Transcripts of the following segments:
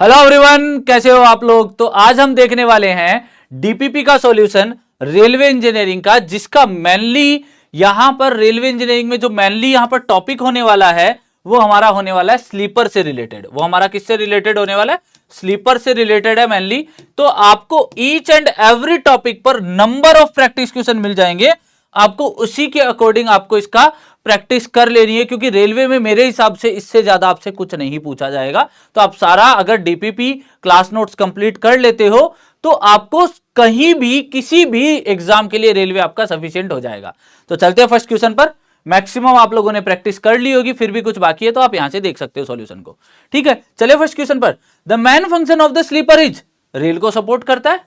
Hello everyone, कैसे हो आप लोग। तो आज हम देखने वाले हैं डीपीपी का सॉल्यूशन रेलवे इंजीनियरिंग का, जिसका मेनली यहां पर रेलवे इंजीनियरिंग में जो मेनली यहां पर टॉपिक होने वाला है वो हमारा होने वाला है स्लीपर से रिलेटेड। वो हमारा किससे रिलेटेड होने वाला है? स्लीपर से रिलेटेड है मेनली। तो आपको ईच एंड एवरी टॉपिक पर नंबर ऑफ प्रैक्टिस क्वेश्चन मिल जाएंगे, आपको उसी के अकॉर्डिंग आपको इसका प्रैक्टिस कर लेनी है, क्योंकि रेलवे में मेरे हिसाब से इससे ज्यादा आपसे कुछ नहीं पूछा जाएगा। तो आप सारा अगर डीपीपी क्लास नोट्स कंप्लीट कर लेते हो तो आपको कहीं भी किसी भी एग्जाम के लिए रेलवे आपका सफिशिएंट हो जाएगा। तो चलते हैं फर्स्ट क्वेश्चन पर। मैक्सिमम आप लोगों ने प्रैक्टिस कर ली होगी, फिर भी कुछ बाकी है तो आप यहां से देख सकते हो सॉल्यूशन को। ठीक है, चलिए फर्स्ट क्वेश्चन पर। The main function of the sleeper is, rail को सपोर्ट करता है।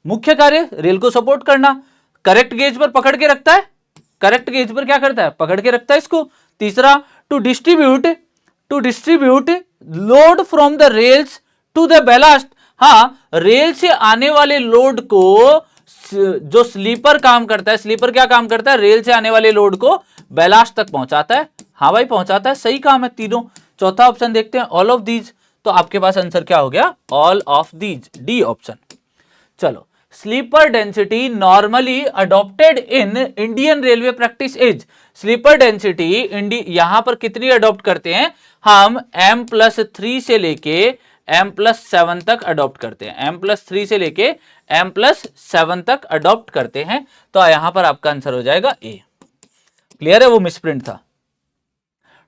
मुख्य कार्य रेल को सपोर्ट करना। करेक्ट गेज पर पकड़ के रखता है। करेक्ट गेज पर क्या करता है? पकड़ के रखता है इसको। तीसरा, to distribute load from the rails to the ballast. हाँ, रेल से आने वाले लोड को जो स्लीपर काम करता है, स्लीपर क्या काम करता है? रेल से आने वाले लोड को बैलास्ट तक पहुंचाता है। हाँ भाई, पहुंचाता है, सही काम है तीनों। चौथा ऑप्शन देखते हैं, ऑल ऑफ दीज। तो आपके पास आंसर क्या हो गया? All of these, D option. चलो, sleeper density normally adopted in Indian railway practice is. Sleeper density यहां पर कितनी अडॉप्ट करते हैं हम? M+3 से लेके M+7 तक अडॉप्ट करते हैं। M+3 से लेके M+7 तक अडॉप्ट करते हैं। तो यहां पर आपका आंसर हो जाएगा ए। क्लियर है? वो मिसप्रिंट था।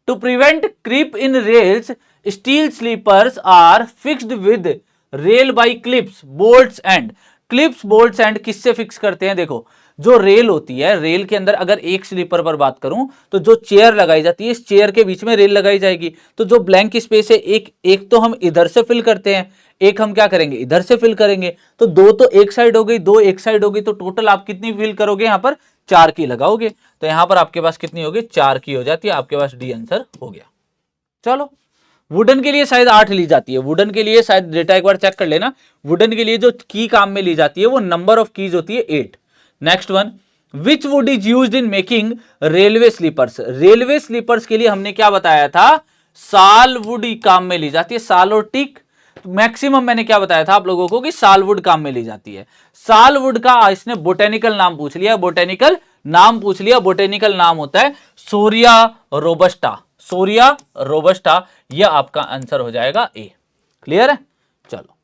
To prevent creep in rails, steel sleepers are fixed with rail by clips, bolts and. Clips, bolts and किससे फिक्स करते हैं? देखो, जो रेल होती है, रेल के अंदर अगर एक स्लीपर पर बात करूं तो जो चेयर लगाई जाती है, इस चेयर के बीच में रेल लगाई जाएगी। तो जो ब्लैंक स्पेस है, एक तो हम इधर से फिल करते हैं, एक हम क्या करेंगे? इधर से फिल करेंगे। तो दो तो एक साइड हो गई, दो एक साइड हो गई, तो टोटल आप कितनी फिल करोगे? यहां पर 4 की लगाओगे। तो यहां पर आपके पास कितनी होगी? 4 की हो जाती है। आपके पास डी आंसर हो गया। चलो, वुडन के लिए शायद 8 ली जाती है। वुडन के लिए शायद डेटा एक बार चेक कर लेना। वुडन के लिए जो की काम में ली जाती है वो नंबर ऑफ कीज होती है 8। Next one, which would is used in making railway sleepers. Railway sleepers के लिए हमने क्या बताया था? सालवुड काम में ली जाती है। साल और टीक, मैक्सिमम मैंने क्या बताया था आप लोगों को कि सालवुड काम में ली जाती है। सालवुड का इसने बोटेनिकल नाम पूछ लिया। बोटेनिकल नाम पूछ लिया। बोटेनिकल नाम होता है सोरिया रोबस्टा। सोरिया रोबस्टा, यह आपका आंसर हो जाएगा ए। क्लियर है? चलो,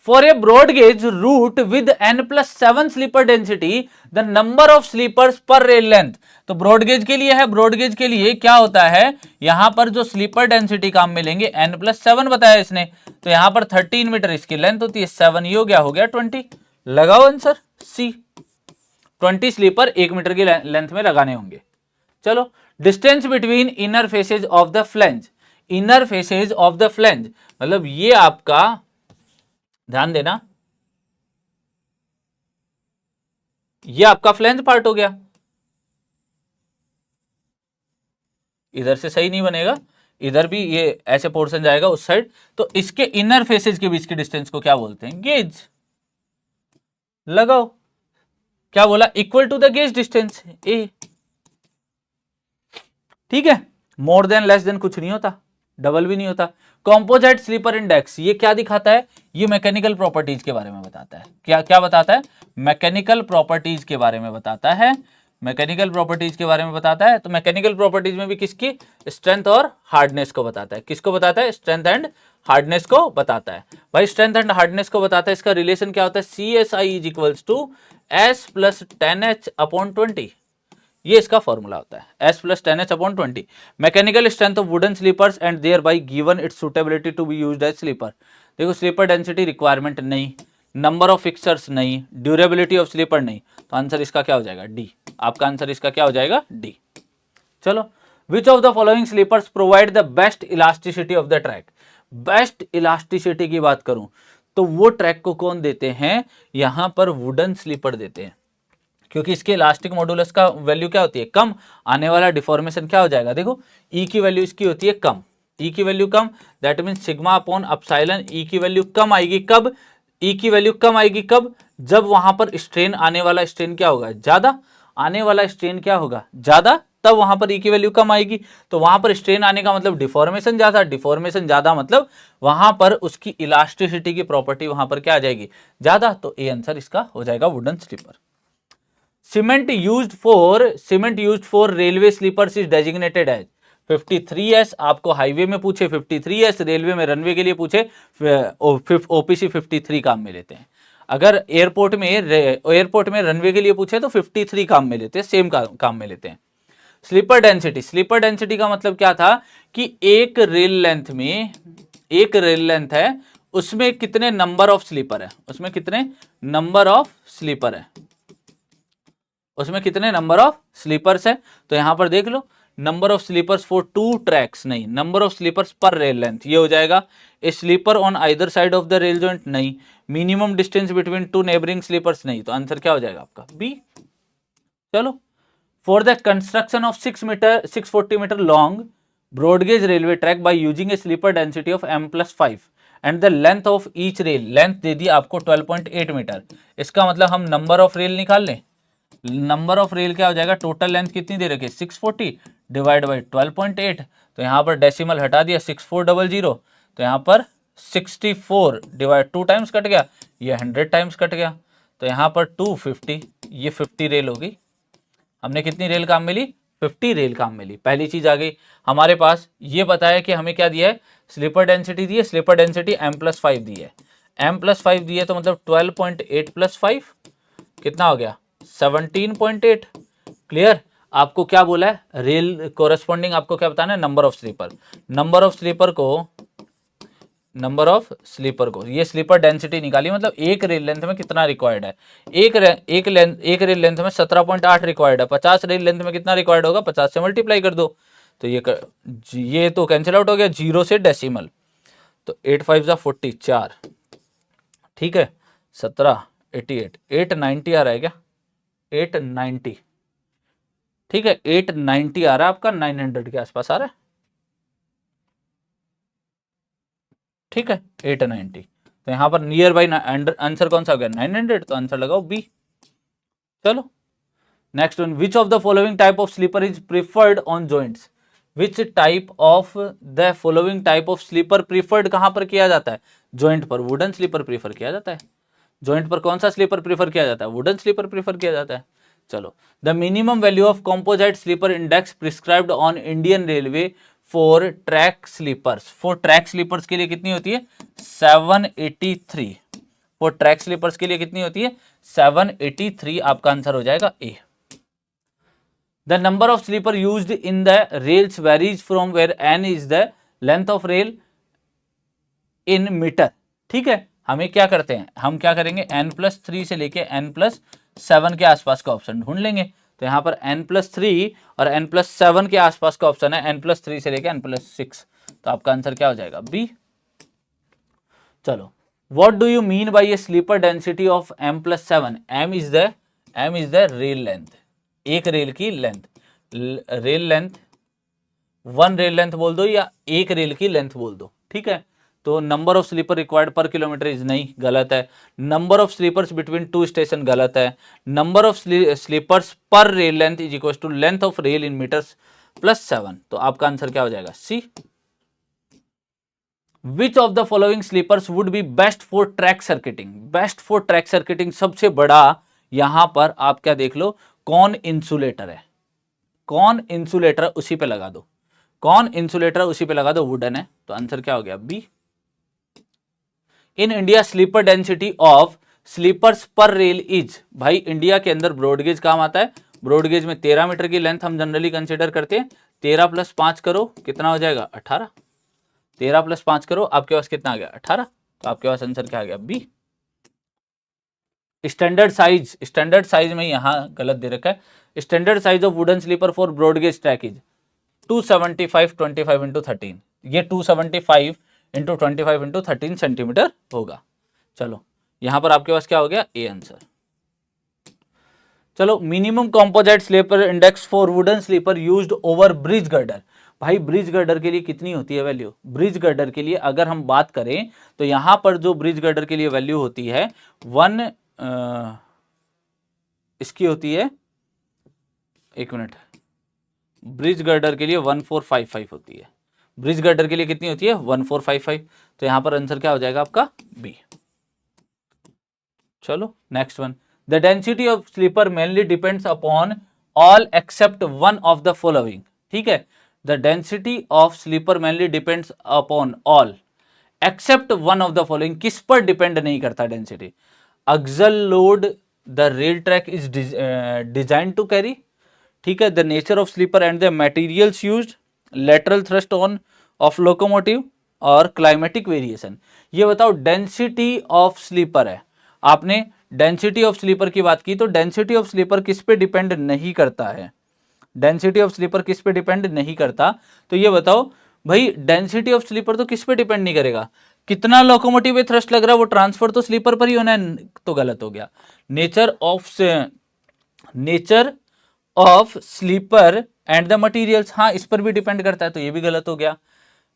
for a broad gauge route with N+7 sleeper density, the number of sleepers per rail length. तो ब्रॉड गेज के लिए है। ब्रॉड गेज के लिए क्या होता है? यहां पर जो स्लीपर डेंसिटी काम में लेंगे, N+7 बताया इसने, तो यहां पर 13 मीटर इसकी लेंथ होती है। 7 ही हो गया 20। लगाओ आंसर सी। 20 स्लीपर 1 मीटर की लेंथ में लगाने होंगे। चलो, distance between inner faces of the flange. Inner faces of the flange मतलब ये आपका, ध्यान देना, ये आपका फ्लैंज पार्ट हो गया। इधर से सही नहीं बनेगा, इधर भी ये ऐसे पोर्शन जाएगा उस साइड। तो इसके इनर फेसेज के बीच के डिस्टेंस को क्या बोलते हैं? गेज। लगाओ, क्या बोला? Equal to the gauge distance A. ठीक है, मोर देन लेस देन कुछ नहीं होता, डबल भी नहीं होता। कॉम्पोजिट स्लीपर इंडेक्स ये क्या दिखाता है? ये मैकेनिकल प्रॉपर्टीज के बारे में बताता है। क्या क्या बताता है? मैकेनिकल प्रॉपर्टीज के बारे में बताता है। मैकेनिकल प्रॉपर्टीज के बारे में बताता है। तो मैकेनिकल प्रॉपर्टीज में भी किसकी? स्ट्रेंथ और हार्डनेस को बताता है। किसको बताता है? स्ट्रेंथ एंड हार्डनेस को बताता है। भाई, स्ट्रेंथ एंड हार्डनेस को बताता है। इसका रिलेशन क्या होता है? CSI is equals to S + 10H/20। ये इसका फॉर्मूला होता है, S + 10H/20। Mechanical strength of wooden sleepers and thereby given its suitability to be used as sleeper. देखो, स्लीपर डेंसिटी रिक्वायरमेंट नहीं, नंबर ऑफ फिक्सर्स नहीं, durability of sleeper नहीं, तो answer इसका क्या हो जाएगा? डी। आपका आंसर इसका क्या हो जाएगा? डी। चलो, which of the following sleepers provide the best elasticity of the track. Best elasticity की बात करूं तो वो ट्रैक को कौन देते हैं? यहां पर वुडन स्लीपर देते हैं, क्योंकि इसके इलास्टिक मॉडुलस का वैल्यू क्या होती है? कम। आने वाला डिफॉर्मेशन क्या हो जाएगा? देखो, ई की वैल्यू इसकी होती है कम। ई की वैल्यू कम, दैट मीन σ/ε। ई की वैल्यू कम आएगी कब? ई की वैल्यू कम आएगी कब? जब वहां पर स्ट्रेन, आने वाला स्ट्रेन क्या होगा? ज्यादा। आने वाला स्ट्रेन क्या होगा? ज्यादा, तब वहां पर ई की वैल्यू कम आएगी, तो वहां पर स्ट्रेन आने का मतलब डिफॉर्मेशन ज्यादा, डिफॉर्मेशन ज्यादा मतलब वहां पर उसकी इलास्टिसिटी की प्रॉपर्टी वहां पर क्या आ जाएगी, ज्यादा। तो ए आंसर इसका हो जाएगा wooden sleeper. Cement used for railway sleepers is designated as 53S, आपको हाईवे में पूछे 53S, रेलवे में रनवे के लिए पूछे ओपीसी 53 काम में लेते हैं। अगर एयरपोर्ट में रनवे के लिए पूछे तो 53 काम में लेते हैं, सेम काम में लेते हैं। स्लीपर डेंसिटी का मतलब क्या था कि एक रेल लेंथ है, उसमें कितने नंबर ऑफ स्लीपर है, उसमें कितने नंबर ऑफ स्लीपर्स है। तो यहां पर देख लो, number of sleepers for 2 tracks नहीं, number of sleepers per rail length, ये हो जाएगा। A sleeper on either side of the rail joint नहीं, minimum distance between 2 neighbouring sleepers नहीं, तो आंसर क्या हो जाएगा आपका बी। चलो, for the construction of 640 metre long broad gauge railway track by using a sleeper density of m+5 and the length of each rail, length दे दी आपको 12.8 metre. इसका मतलब हम नंबर ऑफ रेल निकाल लें। नंबर ऑफ रेल क्या हो जाएगा, टोटल लेंथ कितनी दे रखी है 640 डिवाइड बाई 12.8, तो यहाँ पर डेसिमल हटा दिया 6400, तो यहाँ पर 64 डिवाइड 2 टाइम्स कट गया, ये 100 टाइम्स कट गया, तो यहाँ पर 250, ये 50 रेल होगी। हमने कितनी रेल काम मिली, 50 रेल काम मिली। पहली चीज आ गई हमारे पास, ये बताया कि हमें क्या दिया है, स्लीपर डेंसिटी दी है, स्लीपर डेंसिटी m+5 दी है, m+5 दी है, तो मतलब 12.8 + 5 कितना हो गया 17.8। क्लियर। आपको क्या बोला है, रेल कोरेस्पॉन्डिंग आपको क्या बताना है, नंबर ऑफ स्लीपर को ये स्लीपर डेंसिटी निकाली, मतलब एक रेल लेंथ में कितना रिक्वायर्ड है, एक रेल लेंथ में 17.8 रिक्वायर्ड है, 50 रेल लेंथ में कितना रिक्वायर्ड होगा, 50 से मल्टीप्लाई कर दो, तो ये तो कैंसिल आउट हो गया, 0 से डेसिमल, तो 8 5 40 4, ठीक है, 17 88 890 आ रहा है क्या, 890, ठीक है, 890 आ रहा है आपका, 900 के आसपास आ रहा है, ठीक है, 890। तो यहां पर नियर बाई आंसर कौन सा हो गया 900, तो आंसर लगाओ बी। चलो next one, which of the following type of sleeper is preferred on joints, which type of the following type of sleeper preferred कहां पर किया जाता है, जॉइंट पर वुडन स्लीपर प्रीफर किया जाता है। जॉइंट पर कौन सा स्लीपर प्रीफर किया जाता है, वुडन स्लीपर प्रीफर किया जाता है। चलो, the minimum value of composite sleeper index prescribed on Indian railway for track sleepers के लिए कितनी होती है 783, फॉर ट्रैक स्लीपर्स के लिए कितनी होती है 783, आपका आंसर हो जाएगा A. The number of sleeper used in the rails varies from where N is the length of rail in metre, ठीक है। हमें क्या करते हैं, हम क्या करेंगे n+3 से लेके n+7 के आसपास का ऑप्शन ढूंढ लेंगे, तो यहां पर n+3 और n+7 के आसपास का ऑप्शन है, n+3 से लेके n+6, तो आपका आंसर क्या हो जाएगा बी। चलो, what do you mean by a sleeper density of m+7, m is the rail length, एक रेल की length, rail length, one rail length बोल दो या एक रेल की लेंथ बोल दो, ठीक है। तो number of sleeper required per kilometre is नहीं, गलत है। Number of sleepers between 2 station गलत है। Number of sleepers per rail length is equal to length of rail in metres +7, तो आपका आंसर क्या हो जाएगा C. Which of the following sleepers would be best for track circuiting, best for track circuiting सबसे बड़ा यहां पर आप क्या देख लो, कौन इंसुलेटर है, कौन इंसुलेटर उसी पे लगा दो, कौन इंसुलेटर उसी पे लगा दो, वुडन है, तो आंसर क्या हो गया B. In India sleeper density of sleepers per rail is, भाई इंडिया के अंदर ब्रॉडगेज काम आता है, ब्रॉडगेज में 13 मीटर की लेंथ हम जनरली कंसीडर करते हैं, 13 + 5 करो कितना हो जाएगा 18, 13 + 5 करो आपके पास कितना आ गया 18, तो आपके पास आंसर क्या आ गया बी। स्टैंडर्ड साइज में यहां गलत दे रखा है, standard size of wooden sleeper for broad gauge track is 275 25 × 13, ये 275 × 25 × 13 सेंटीमीटर होगा। चलो यहां पर आपके पास क्या हो गया ए आंसर। चलो, minimum composite sleeper index for wooden sleeper used over bridge girder, भाई ब्रिज गर्डर के लिए कितनी होती है वैल्यू, ब्रिज गर्डर के लिए अगर हम बात करें तो यहां पर जो ब्रिज गर्डर के लिए वैल्यू होती है 1 इसकी होती है, एक मिनट, ब्रिज गर्डर के लिए 1455 होती है। ब्रिज गर्डर के लिए कितनी होती है? 1455। तो यहां पर आंसर क्या हो जाएगा आपका? बी। चलो next one, the density of sleeper mainly depends upon all except one of the following. ठीक है, the density of sleeper mainly depends upon all except one of the following. किस पर डिपेंड नहीं करता density? Axle load the rail track is design to carry. ठीक है, the nature of sleeper and the materials used, lateral thrust on of locomotive और climatic variation. ये बताओ density of sleeper है, आपने डेंसिटी ऑफ स्लीपर की बात की, तो डेंसिटी ऑफ स्लीपर किस पे डिपेंड नहीं करता है? डेंसिटी ऑफ स्लीपर किस पे डिपेंड नहीं करता? तो ये बताओ भाई, डेंसिटी ऑफ स्लीपर तो किस पे डिपेंड नहीं करेगा? कितना लोकोमोटिव में थ्रस्ट लग रहा है वो ट्रांसफर तो स्लीपर पर ही होना है, तो गलत हो गया। Nature of sleeper and the materials, हाँ इस पर भी डिपेंड करता है, तो ये भी गलत हो गया।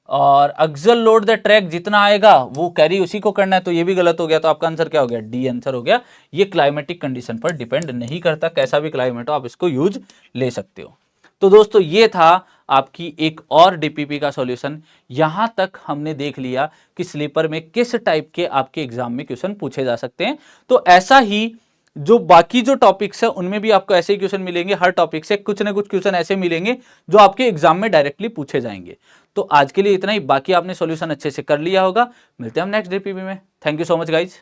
और एक्सल लोड द ट्रैक, जितना आएगा वो कैरी उसी को करना है, तो ये भी गलत हो गया। तो आपका आंसर क्या हो गया? डी आंसर हो गया। ये क्लाइमेटिक कंडीशन पर डिपेंड नहीं करता, कैसा भी क्लाइमेट हो आप इसको यूज ले सकते हो। तो दोस्तों ये था आपकी एक और डीपीपी का सॉल्यूशन। यहां तक हमने देख लिया कि स्लीपर में किस टाइप के आपके एग्जाम में क्वेश्चन पूछे जा सकते हैं। तो ऐसा ही जो बाकी जो टॉपिक्स है उनमें भी आपको ऐसे ही क्वेश्चन मिलेंगे, हर टॉपिक से कुछ ना कुछ क्वेश्चन ऐसे मिलेंगे जो आपके एग्जाम में डायरेक्टली पूछे जाएंगे। तो आज के लिए इतना ही, बाकी आपने सॉल्यूशन अच्छे से कर लिया होगा। मिलते हैं हम नेक्स्ट डीपीपी में। Thank you so much guys.